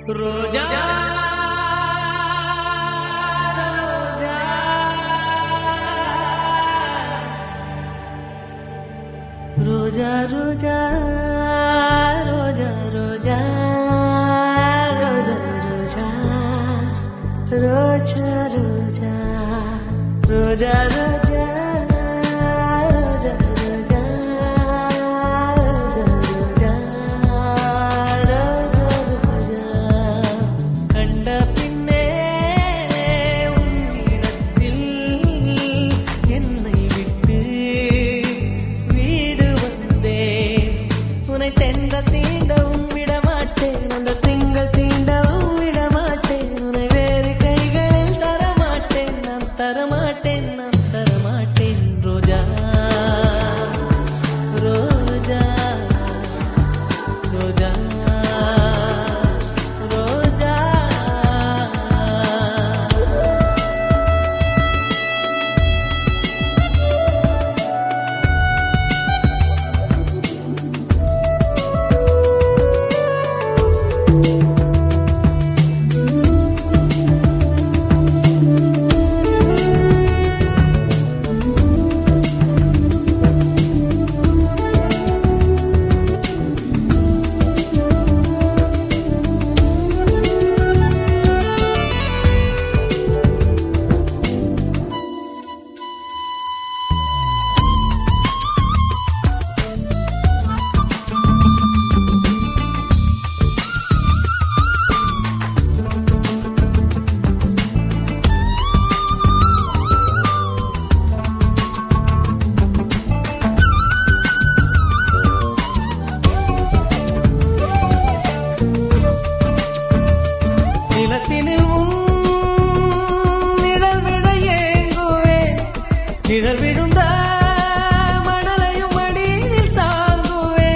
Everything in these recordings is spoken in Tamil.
ரோஜா ரோஜா ரோஜா ரோஜா ரோஜா ரோஜா ரோஜா ரோஜா ரோஜா ரோஜா ரோஜா நிழல் விழுந்த மணலையும் மடியில் தாங்குவே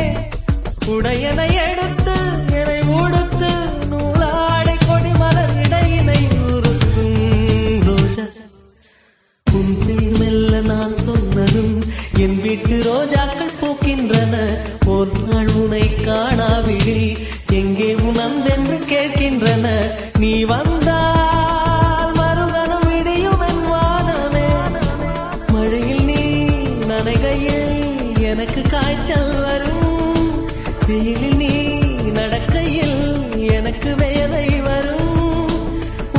உடையனை எடுத்து என்னை உடுத்து நூலாடை கொடி மலர் இடையினை உறுத்தும் ரோஜா உன் பேர் மெல்ல நான் சொன்னதும் என் வீட்டு ரோஜாக்கள் பூக்கின்றன ஒரு நாள் உனை காணாவிடில் எங்கே உன் அன்பென்று கேட்கின்றன நீ வந்தால் மறுகணம் விடியும் என் வானமே மழையில் நீ நனைகையில் எனக்கு காய்ச்சல் வரும் வெயிலில் நீ நடக்கையில் எனக்கு வேலை வரும்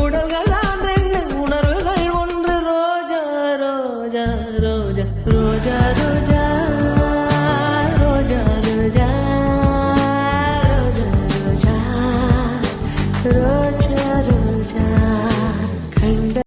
உடல்கள் தான் ரெண்டு உணர்வுகள் ஒன்று ரோஜா ரோஜா ரோஜா ரோஜா ரோஜா ரோஜா ரோஜா ரோஜா ரோஜா ரோஜா